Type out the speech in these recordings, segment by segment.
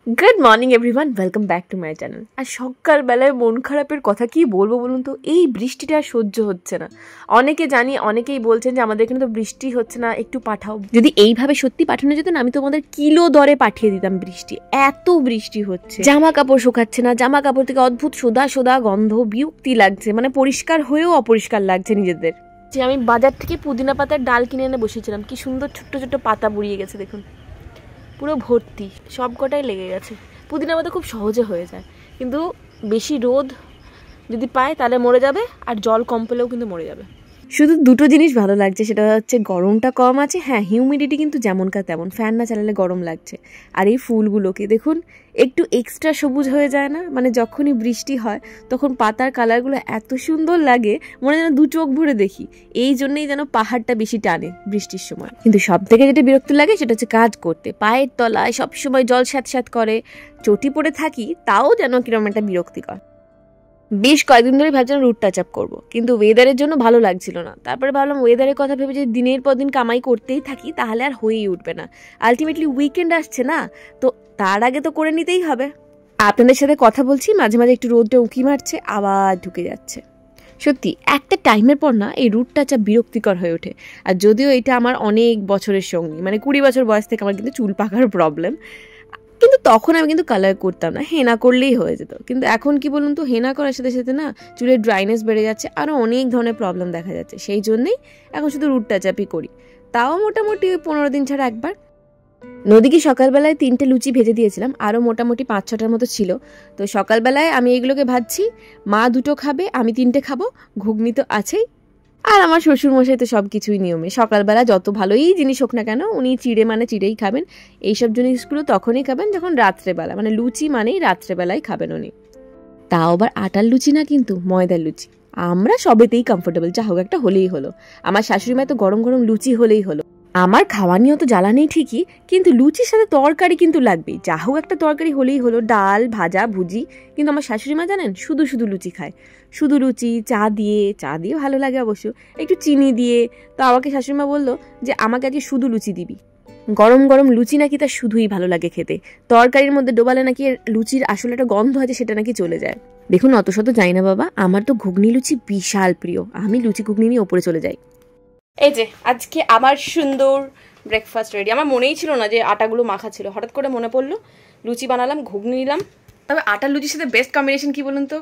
Good morning everyone, welcome back to my channel. আর সকালবেলায় মন খারাপের কথা কি বলবো বলুন তো, এই বৃষ্টিটা আর সহ্য হচ্ছে না। অনেকে জানি, অনেকেই বলছেন যে আমাদের এখানে তো বৃষ্টি হচ্ছে না, একটু পাঠাও। যদি এইভাবে সত্যি পাঠানো যেত না, আমি তোমাদের কিলো দরে পাঠিয়ে দিতাম বৃষ্টি। এত বৃষ্টি হচ্ছে, জামা কাপড় শুকাচ্ছে না, জামা কাপড় থেকে অদ্ভুত সোদা সোদা গন্ধ, বিরক্তি লাগছে, মানে পরিষ্কার হয়েও অপরিষ্কার লাগছে নিজেদের। যে আমি বাজার থেকে পুদিনা পাতার ডাল কিনে এনে বসেছিলাম, কি সুন্দর ছোট্ট ছোট্ট পাতা বুড়িয়ে গেছে দেখুন, পুরো ভর্তি, সব কটাই লেগে গেছে। পুদিনা পাতা খুব সহজে হয়ে যায়, কিন্তু বেশি রোদ যদি পায় তাহলে মরে যাবে, আর জল কম পেলেও কিন্তু মরে যাবে। শুধু দুটো জিনিস ভালো লাগছে, সেটা হচ্ছে গরমটা কম আছে, হ্যাঁ হিউমিডিটি কিন্তু যেমনকার তেমন, ফ্যান না চালালে গরম লাগছে। আর এই ফুলগুলোকে দেখুন, একটু এক্সট্রা সবুজ হয়ে যায় না? মানে যখনই বৃষ্টি হয় তখন পাতার কালারগুলো এত সুন্দর লাগে, মনে যেন দু চোখ ভরে দেখি। এই জন্যই যেন পাহাড়টা বেশি টানে বৃষ্টির সময়। কিন্তু সব থেকে যেটা বিরক্ত লাগে সেটা হচ্ছে কাজ করতে, পায়ের তলায় সবসময় জল স্যাঁত করে, চটি পড়ে থাকি, তাও যেন কিরকম একটা বিরক্তিকর। বেশ কয়েকদিন ধরে ভাবছিলাম রুট টাচ আপ করবো, কিন্তু ওয়েদারের জন্য ভালো লাগছিল না। তারপরে ভাবলাম ওয়েদারের কথা ভেবে যে দিনের পর দিন কামাই করতেই থাকি তাহলে আর হয়েই উঠবে না। আলটিমেটলি উইকেন্ড আসছে না, তো তার আগে তো করে নিতেই হবে। আপনাদের সাথে কথা বলছি, মাঝে মাঝে একটু রোদটা উঁকি মারছে, আবার ঢুকে যাচ্ছে। সত্যি একটা টাইমের পর না এই রুট টাচ আপ বিরক্তিকর হয়ে ওঠে। আর যদিও এটা আমার অনেক বছরের সঙ্গী, মানে 20 বছর বয়স থেকে আমার কিন্তু চুল পাকার প্রবলেম, কিন্তু তখন আমি কিন্তু কালার করতাম না, হেনা করলেই হয়ে যেত। কিন্তু এখন কি বলুন তো, হেনা করার সাথে সাথে না চুলের ড্রাইনেস বেড়ে যাচ্ছে, আরও অনেক ধরনের প্রবলেম দেখা যাচ্ছে। সেই জন্যেই এখন শুধু রুট টাচ আপই করি, তাও মোটামুটি 15 দিন ছাড়া একবার। নদীকে সকালবেলায় 3টে লুচি ভেজে দিয়েছিলাম, আরও মোটামুটি 5-6টার মতো ছিল। তো সকালবেলায় আমি এগুলোকে ভাজছি, মা 2টো খাবে, আমি 3টে খাবো, ঘুগনি তো আছেই। আর আমার শ্বশুরমশাই তো সব কিছুই নিয়মে, সকালবেলা যত ভালোই জিনিস হোক না কেন উনি চিড়ে মানে চিড়েই খাবেন। এইসব জিনিসগুলো তখনই খাবেন যখন রাত্রেবেলা, মানে লুচি মানেই রাত্রেবেলায় খাবেন উনি। তাও আবার আটার লুচি না, কিন্তু ময়দার লুচি। আমরা সবেতেই কমফোর্টেবল, যা হোক একটা হলেই হলো। আমার শাশুড়ি মা তো গরম গরম লুচি হলেই হলো। আমার খাওয়া নিয়েও তো জ্বালা নেই ঠিকই, কিন্তু লুচির সাথে তরকারি কিন্তু লাগবেই, যা হোক একটা তরকারি হলেই হলো, ডাল ভাজা ভুজি। কিন্তু আমার শাশুড়ি মা জানেন শুধু শুধু লুচি খায়, শুধু লুচি, চা দিয়ে ভালো লাগে অবশ্য, একটু চিনি দিয়ে। তো আমাকে শাশুড়ি মা বললো যে আমাকে আজকে শুধু লুচি দিবি। গরম গরম লুচি নাকি তার শুধুই ভালো লাগে খেতে, তরকারির মধ্যে ডোবালে নাকি লুচির আসলে একটা গন্ধ আছে, সেটা নাকি চলে যায়। দেখুন অত শত যাই না বাবা, আমার তো ঘুগনি লুচি বিশাল প্রিয়, আমি লুচি ঘুগনি নিয়ে ওপরে চলে যাই। এই যে আজকে আমার সুন্দর ব্রেকফাস্ট রেডি। আমার মনেই ছিল না যে আটাগুলো মাখা ছিল, হঠাৎ করে মনে পড়লো, লুচি বানালাম, ঘুগনি নিলাম। তবে আটার লুচির সাথে বেস্ট কম্বিনেশন কি বলুন তো,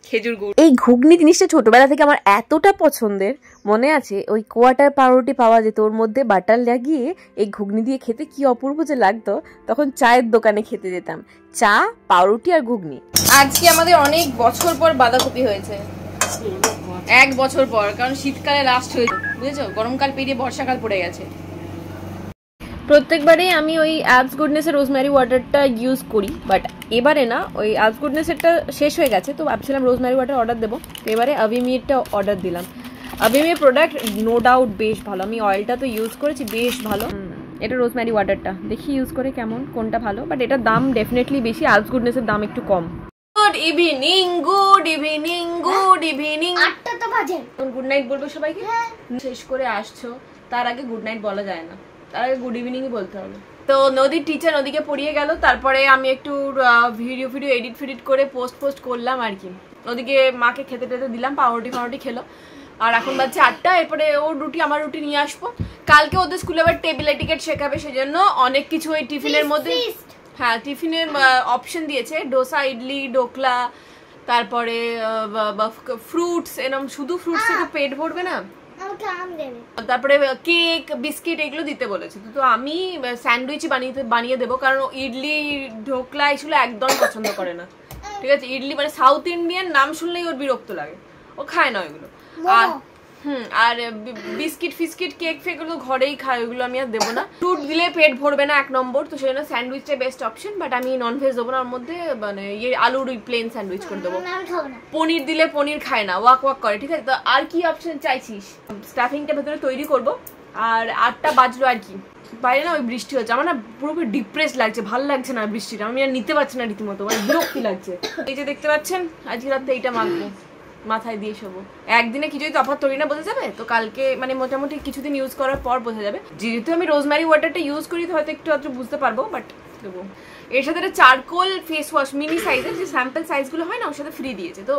খেজুর গুড়। এই ঘুগনি জিনিসটা ছোটবেলা থেকে আমার এতটা পছন্দের, মনে আছে ওই কোয়াটার পাউরুটি পাওয়া যেত, ওর মধ্যে বাটার লাগিয়ে এই ঘুগনি দিয়ে খেতে কি অপূর্ব যে লাগতো। তখন চায়ের দোকানে খেতে যেতাম, চা, পাউরুটি আর ঘুগনি। আজকে আমাদের অনেক বছর পর বাঁধাকপি হয়েছে, 1 বছর পর, কারণ শীতকালে লাস্ট হয়েছে, বুঝেছো, গরমকাল পেরিয়ে বর্ষাকাল পড়ে গেছে। প্রত্যেকবারেই আমি ওই অ্যাবস গুডনেসের রোজমেরি ওয়াটারটা ইউজ করি, বাট এবারে না, ওই অ্যাবস গুডনেসেরটা শেষ হয়ে গেছে, তো ভাবছিলাম রোজমেরি ওয়াটার অর্ডার দেবো। তো এবারে আভিমিরটা অর্ডার দিলাম। আভিমির প্রোডাক্ট নো ডাউট বেশ ভালো, আমি অয়েলটা তো ইউজ করেছি, বেশ ভালো। এটা রোজমেরি ওয়াটারটা দেখি ইউজ করে কেমন, কোনটা ভালো, বাট এটার দাম ডেফিনেটলি বেশি, অ্যাবস গুডনেসের দাম একটু কম। Good evening, good evening, good evening. 8টা তো বাজে, গুড নাইট বলবো সবাইকে। শেষ করে আসছো, তার আগে গুড নাইট বলা যায় না, তার আগে গুড ইভিনিংই বলতে হবে। তো নদীর টিচার নদীকে পড়িয়ে গেল, তারপরে আমি একটু ভিডিও এডিট করে পোস্ট করলাম আর কি। ওদিকে মাকে খেতে টেতে দিলাম, পাউরুটি খেলো। আর এখন বাজছে 8টা, এরপরে ওর রুটি আমার রুটি নিয়ে আসবো। কালকে ওদের স্কুলে আবার টেবিল এটিকেট শেখাবে, সেজন্য অনেক কিছু ওই টিফিনের মধ্যে, হ্যাঁ টিফিনের অপশন দিয়েছে, ডোসা, ইডলি, ডোকলা, তারপরে ফ্রুটস, এরকম শুধু ফ্রুটস থেকে পেট ভরবে না, তারপরে কেক, বিস্কিট এগুলো দিতে বলেছে। তো আমি স্যান্ডউইচ বানিয়ে দেবো, কারণ ইডলি, ঢোকলা এগুলো একদম পছন্দ করে না। ঠিক আছে, ইডলি মানে সাউথ ইন্ডিয়ান নাম শুনলেই ওর বিরক্ত লাগে, ও খায় না ওইগুলো। আর বিস্কিট ফিস্কিট কেক ফেক গুলো ঘরেই খায়, ওইগুলো আমি আর দেবো না। ফ্রুট দিলে পেট ভরবে না 1 নম্বর, তো সেই জন্য স্যান্ডউইচটা বেস্ট অপশন। বাট আমি ননভেজ দেবো না, ওর মধ্যে মানে ইয়ে আলুর প্লেন স্যান্ডউইচ করে দেবো। পনির দিলে পনির খায় না, ওয়াক করে। ঠিক আছে, তো আর কি অপশন চাইছিস? স্টাফিংটা ভেতরে তৈরি করবো। আর 8টা বাজলো আর কি, বাইরে না ওই বৃষ্টি হচ্ছে, আমার না পুরোপুরি ডিপ্রেস লাগছে, ভালো লাগছে না বৃষ্টিটা, আমি আর নিতে পারছি না, রীতিমতো মানে বিরক্তি লাগছে। এই যে দেখতে পাচ্ছেন আজকে রাতে এইটা মাখবো, মাথায় দিয়ে শোবো। একদিনে কিছুই তফাৎ তৈরি না বোঝা যাবে, তো কালকে মানে মোটামুটি কিছুদিন ইউজ করার পর বোঝা যাবে। যেহেতু আমি রোজমেরি ওয়াটারটা ইউজ করি, তো হয়তো একটু বুঝতে পারবো, বাট দেবো। এর সাথে একটা চারকোল ফেস ওয়াশ মিনি সাইজের, যে স্যাম্পল সাইজগুলো হয় না, ওর সাথে ফ্রি দিয়েছে। তো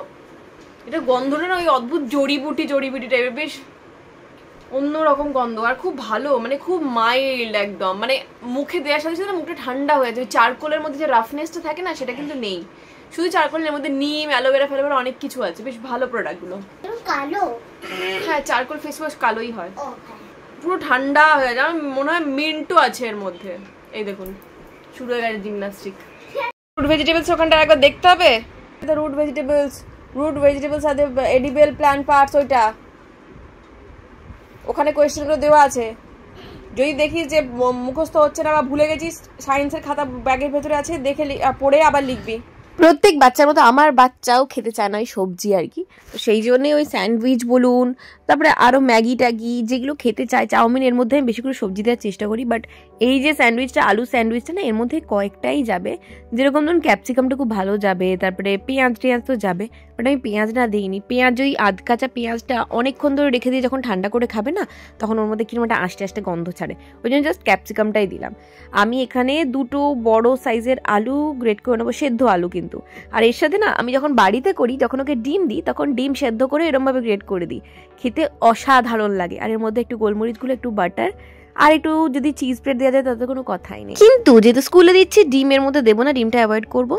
এটা গন্ধটা না ওই অদ্ভুত জড়িবুটি টাইপের, বেশ অন্যরকম গন্ধ, আর খুব ভালো, মানে খুব মাইল্ড একদম, মানে মুখে দেওয়ার সাথে সাথে মুখটা ঠান্ডা হয়ে যায়। চারকোলের মধ্যে যে রাফনেসটা থাকে না, সেটা কিন্তু নেই। শুধু চারকোলের মধ্যে নিম, অ্যালোভেরা ফেলোভেরা অনেক কিছু আছে, বেশ ভালো প্রোডাক্টগুলো। কালো? হ্যাঁ, চারকোল ফেস ওয়াশ কালোই হয়, পুরো ঠান্ডা হয়ে যায়। আমার মনে হয় মিন্টও আছে এর মধ্যে। এই দেখুন, শুরু হয়ে গেছে জিমনাস্টিক। রুট ভেজিটেবলস ওখানটা একবার দেখতে হবে। রুট ভেজিটেবলস আর এডিবল প্ল্যান্ট পার্টস, ওইটা ওখানে কোয়েশ্চেনগুলো দেওয়া আছে। যদি দেখিস যে মুখস্থ হচ্ছে না বা ভুলে গেছিস, সায়েন্সের খাতা ব্যাগের ভেতরে আছে, দেখে পড়ে আবার লিখবি। প্রত্যেক বাচ্চার মতো আমার বাচ্চাও খেতে চায় না ওই সবজি আর কি, তো সেই জন্যই ওই স্যান্ডউইচ বলুন, তারপরে আরও ম্যাগি ট্যাগি যেগুলো খেতে চায়, চাউমিন, এর মধ্যে আমি বেশি করে সবজি দেওয়ার চেষ্টা করি। বাট এই যে স্যান্ডউইচটা, আলু স্যান্ডউইচটা না, এর মধ্যে কয়েকটাই যাবে, যেরকম ধরুন ক্যাপসিকামটা খুব ভালো যাবে, তারপরে পেঁয়াজ তো যাবে, বাট আমি পেঁয়াজ না দিইনি। পেঁয়াজ, ওই আধ কাঁচা পেঁয়াজটা অনেকক্ষণ ধরে রেখে দিয়ে যখন ঠান্ডা করে খাবে না, তখন ওর মধ্যে কিরকম একটা আস্তে গন্ধ ছাড়ে, ওই জন্য জাস্ট ক্যাপসিকামটাই দিলাম। আমি এখানে 2টো বড় সাইজের আলু গ্রেট করে নেবো, সেদ্ধ আলু কিন্তু। আর এর সাথে না আমি যখন বাড়িতে করি, যখন ওকে ডিম দিই, তখন ডিম সেদ্ধ করে এরমভাবে গ্রেট করে দিই, খেতে অসাধারণ লাগে। আর এর মধ্যে একটু গোলমরিচগুলো, একটু বাটার, আর একটু যদি চিজ স্প্রেড দেওয়া যায় তাতে কোনো কথাই নেই। কিন্তু যেহেতু স্কুলে দিচ্ছি, ডিমের মধ্যে দেবো না, ডিমটা অ্যাভয়েড করবো।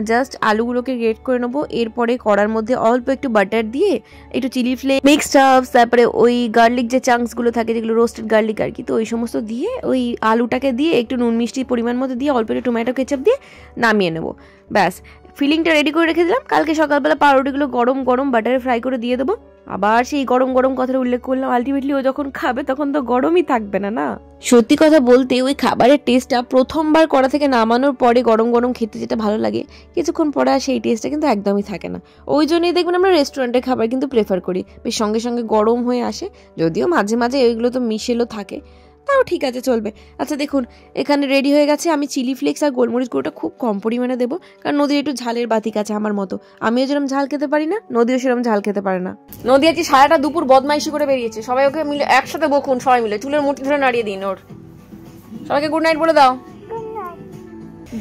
জাস্ট আলুগুলোকে গ্রেট করে নেবো, এরপরে কড়ার মধ্যে অল্প একটু বাটার দিয়ে, একটু চিলি ফ্লেক্স, মিক্সড হার্বস, তারপরে ওই গার্লিক যে চাংসগুলো থাকে, যেগুলো রোস্টেড গার্লিক আর কি, তো ওই সমস্ত দিয়ে ওই আলুটাকে দিয়ে একটু নুন মিষ্টি পরিমাণ মতো দিয়ে, অল্প একটু টমেটো কেচাপ দিয়ে নামিয়ে নেবো। ব্যাস, ফিলিংটা রেডি করে রেখে দিলাম। কালকে সকালবেলা পাউরুটিগুলো গরম গরম বাটারে ফ্রাই করে দিয়ে দেবো। আবার সেই গরম গরম কথাটা উল্লেখ করলাম, আলটিমেটলি ও যখন খাবে তখন তো গরমই থাকবে না। না, সত্যি কথা বলতে ওই খাবারের টেস্টটা প্রথমবার করা থেকে নামানোর পরে গরম গরম খেতে যেটা ভালো লাগে, কিছুক্ষণ পরে আর সেই টেস্টটা কিন্তু একদমই থাকে না। ওই জন্যই দেখবেন আমরা রেস্টুরেন্টের খাবার কিন্তু প্রেফার করি, বেশ সঙ্গে সঙ্গে গরম হয়ে আসে, যদিও মাঝে মাঝে ওইগুলো তো মিশেলও থাকে, তাও ঠিক আছে, চলবে। আচ্ছা দেখুন, এখানে রেডি হয়ে গেছে। আমি চিলি ফ্লেক্স আর গোলমরিচ গুঁড়োটা খুব কম পরিমাণে দেবো, কারণ নদীর একটু ঝালের বাতিক আছে আমার মতো। আমিও যেরকম ঝাল খেতে পারি না, নদীও সেরকম ঝাল খেতে পারে না। নদী আজকে সারাটা দুপুর বদমাইশি করে বেরিয়েছে, সবাই ওকে মিলে একসাথে বকুন, সবাই মিলে চুলের মুঠি ধরে নাড়িয়ে দিন ওর। সবাইকে গুড নাইট বলে দাও।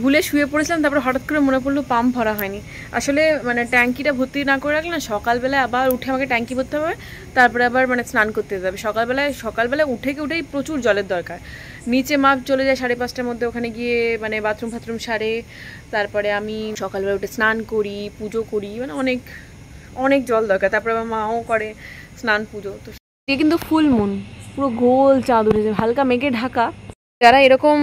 ভুলে শুয়ে পড়েছিলাম, তারপরে হঠাৎ করে মনে পড়লো পাম্প ভরা হয়নি। আসলে মানে ট্যাঙ্কিটা ভর্তি না করে রাখলে না, সকালবেলায় আবার উঠে আমাকে ট্যাঙ্কি ভরতে হবে, তারপরে আবার মানে স্নান করতে যেতে হবে। সকালবেলায় উঠেই প্রচুর জলের দরকার। নিচে মা চলে যায় 5:30টার মধ্যে, ওখানে গিয়ে মানে বাথরুম সারে, তারপরে আমি সকালবেলা উঠে স্নান করি, পুজো করি, মানে অনেক অনেক জল দরকার। তারপরে আমার মাও করে স্নান পুজো। তো কিন্তু ফুল মুন, পুরো গোল চাঁদ উঠেছে, হালকা মেঘে ঢাকা। যারা এরকম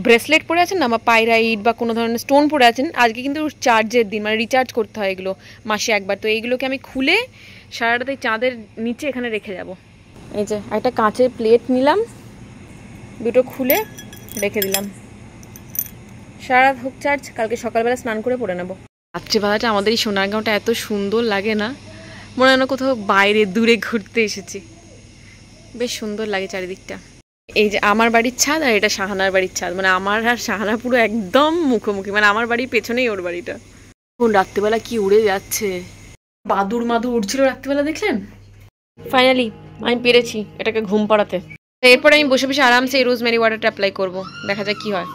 ব্রেসলেট পরে আছেন না, বা পাইরাইট বা কোনো ধরনের স্টোন পরে আছেন, আজকে কিন্তু চার্জের দিন, মানে রিচার্জ করতে হয় এগুলো মাসে একবার। তো এইগুলোকে আমি খুলে সারাটাতে চাঁদের নিচে এখানে রেখে যাব। এই যে একটা কাঁচের প্লেট নিলাম, দুটো খুলে রেখে দিলাম, সারা রাত হোক চার্জ, কালকে সকালবেলা স্নান করে পরে নেবো। রাত্রিবেলাটা আমাদের এই সোনারগাঁওটা এত সুন্দর লাগে না, মনে হয় না কোথাও বাইরে দূরে ঘুরতে এসেছি। বেশ সুন্দর লাগে চারিদিকটা। এই যে আমার বাড়ির ছাদ, আর এটা শাহানার বাড়ির ছাদ, মানে আমার আর শাহানা পুরো একদম মুখোমুখি, মানে আমার বাড়ির পেছনেই ওর বাড়িটা। এখন রাত্রিবেলা কি উড়ে যাচ্ছে, বাদুর উড়ছিল রাত্রিবেলা, দেখলেন? ফাইনালি আমি পেরেছি এটাকে ঘুম পাড়াতে। এরপরে আমি বসে বসে আরামসে এই রোজমেরি ওয়াটারটা অ্যাপ্লাই করবো, দেখা যাক কি হয়।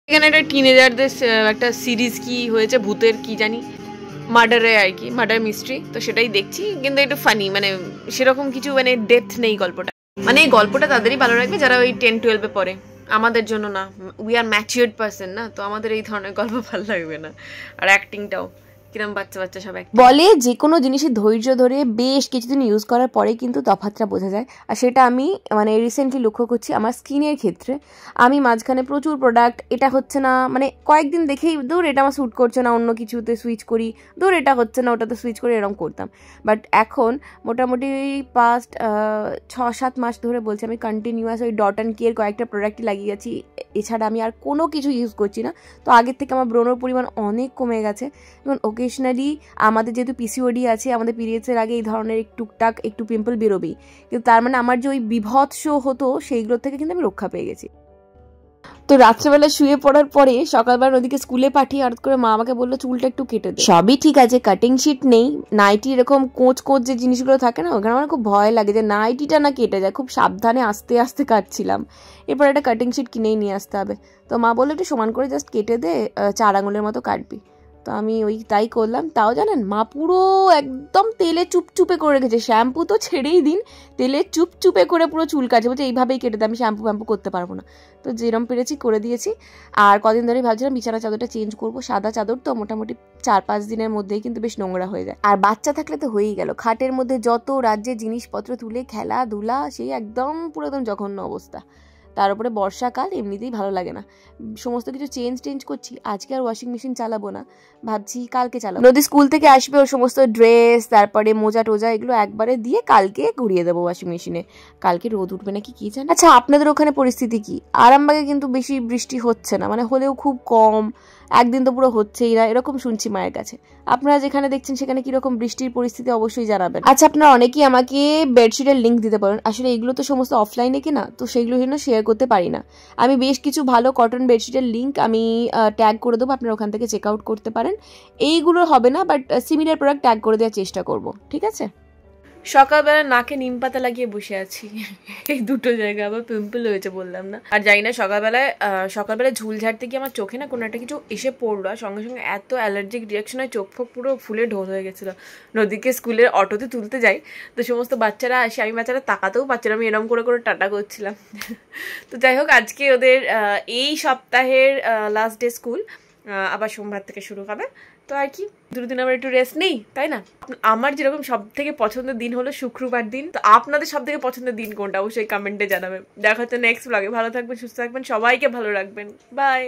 এখানে একটা টিনেজারদের একটা সিরিজ কি হয়েছে, ভূতের কি জানি, মার্ডারে আর কি, মার্ডার মিস্ট্রি, তো সেটাই দেখছি। কিন্তু একটু ফানি, মানে সেরকম কিছু মানে ডেপথ নেই গল্পটা। মানে এই গল্পটা তাদেরই ভালো লাগবে যারা ওই 10-12-এ পড়ে, আমাদের জন্য না। উই আর ম্যাচিউরড পার্সন না, তো আমাদের এই ধরনের গল্প ভালো লাগবে না। আর অ্যাক্টিংটাও কিরম বাচ্চা সব বলে। যে কোনো জিনিসের ধৈর্য ধরে বেশ কিছুদিন ইউজ করার পরে কিন্তু তফাৎটা বোঝা যায়। আর সেটা আমি মানে রিসেন্টলি লক্ষ্য করছি আমার স্কিনের ক্ষেত্রে। আমি মাঝখানে প্রচুর প্রোডাক্ট, এটা হচ্ছে না, মানে কয়েকদিন দেখেই দূর এটা আমার স্যুট করছে না, অন্য কিছুতে সুইচ করি, দূর এটা হচ্ছে না, ওটাতে সুইচ করি, এরকম করতাম। বাট এখন মোটামুটি পাস্ট 6-7 মাস ধরে বলছি আমি কন্টিনিউয়াস ওই ডট অ্যান্ড কেয়ার কয়েকটা প্রোডাক্টই লাগিয়ে গেছি। এছাড়া আমি আর কোনো কিছু ইউজ করছি না। তো আগের থেকে আমার ব্রণের পরিমাণ অনেক কমে গেছে। এবং ওকেশনালি আমাদের যেহেতু পিসিওডি আছে, আমাদের পিরিয়ডসের আগে এই ধরনের টুকটাক একটু পিম্পল বেরোবেই, কিন্তু তার মানে আমার যে ওই বিভৎস হতো সেইগুলোর থেকে কিন্তু আমি রক্ষা পেয়ে গেছি। তো রাত্রেবেলা শুয়ে পড়ার পরে সকালবেলা নদীকে স্কুলে পাঠিয়ে হঠাৎ করে মা আমাকে বললো চুলটা একটু কেটে দে। সবই ঠিক আছে, কাটিং শিট নেই, নাইটি এরকম কোঁচ কোঁচ যে জিনিসগুলো থাকে না, ওখানে আমার খুব ভয় লাগে যে নাইটিটা না কেটে যায়। খুব সাবধানে আস্তে আস্তে কাটছিলাম। এরপর একটা কাটিং শিট কিনেই নিয়ে আসতে হবে। তো মা বললো একটু সমান করে জাস্ট কেটে দে, 4 আঙুলের মতো কাটবি। তো আমি তাই করলাম। তাও জানেন মা পুরো একদম তেলে চুপচুপে করে রেখেছে, শ্যাম্পু তো ছেড়েই দিন, তেলে চুপচুপে করে পুরো চুল কাটছে, বলছে এইভাবেই কেটে দেয়, আমি শ্যাম্পু ফ্যাম্পু করতে পারবো না। তো যেরম পেরেছি করে দিয়েছি। আর কদিন ধরেই ভাবছিলাম বিছানা চাদরটা চেঞ্জ করবো, সাদা চাদর তো মোটামুটি 4-5 দিনের মধ্যেই কিন্তু বেশ নোংরা হয়ে যায়। আর বাচ্চা থাকলে তো হয়েই গেল, খাটের মধ্যে যত রাজ্যের জিনিসপত্র তুলে খেলাধুলা, সেই একদম পুরো একদম জঘন্য অবস্থা। তার উপরে বর্ষাকাল, এমনিতেই ভালো লাগে না। সমস্ত কিছু চেঞ্জ করছি। আজকে আর ওয়াশিং মেশিন চালাবো না, ভাবছি কালকে চালাবো। নদী স্কুল থেকে আসবে, ওর সমস্ত ড্রেস তারপরে মোজা টোজা এগুলো একবারে দিয়ে কালকে ঘুরিয়ে দেবো ওয়াশিং মেশিনে। কালকে রোদ উঠবে নাকি কি জানি। আচ্ছা, আপনাদের ওখানে পরিস্থিতি কি? আরামবাগে কিন্তু বেশি বৃষ্টি হচ্ছে না, মানে হলেও খুব কম, একদিন তো পুরো হচ্ছেই না, এরকম শুনছি মায়ের কাছে। আপনারা যেখানে দেখছেন সেখানে কিরকম বৃষ্টির পরিস্থিতি অবশ্যই জানাবেন। আচ্ছা, আপনারা অনেকেই আমাকে বেডশিটের লিঙ্ক দিতে পারেন। আসলে এগুলো তো সমস্ত অফলাইনে কিনা, তো সেগুলো জন্য শেয়ার করতে পারি না। আমি বেশ কিছু ভালো কটন বেডশিটের লিঙ্ক আমি ট্যাগ করে দেবো, আপনারা ওখান থেকে চেক আউট করতে পারেন। এইগুলো হবে না, বাট সিমিলার প্রোডাক্ট ট্যাগ করে দেওয়ার চেষ্টা করব, ঠিক আছে? সকালবেলা নাকে নিম পাতা লাগিয়ে বসে আছি, এই দুটো জায়গা আবার পিম্পল হয়েছে বললাম না। আর জানি না সকালবেলায় ঝুল ঝাড়তে গিয়ে আমার চোখে না কোনো একটা কিছু এসে পড়লো, আর সঙ্গে সঙ্গে এত অ্যালার্জিক রিয়াকশন হয়, চোখ ফোক পুরো ফুলে ঢোল হয়ে গেছিলো। নদীকে স্কুলের অটোতে তুলতে যাই, তো সমস্ত বাচ্চারা আসে, আমি বাচ্চারা তাকাতেও পাচ্ছিলাম, আমি এরম করে টাটা করছিলাম। তো যাই হোক, আজকে ওদের এই সপ্তাহের লাস্ট ডে স্কুল, আবার সোমবার থেকে শুরু হবে। তো আর কি, দুদিন আবার একটু রেস্ট নেই, তাই না? আমার যেরকম সব থেকে পছন্দের দিন হলো শুক্রবার দিন। তো আপনাদের সব থেকে পছন্দের দিন কোনটা অবশ্যই কমেন্টে জানাবেন। দেখা হচ্ছে নেক্সট ব্লগে। ভালো থাকবেন, সুস্থ থাকবেন, সবাইকে ভালো রাখবেন। বাই।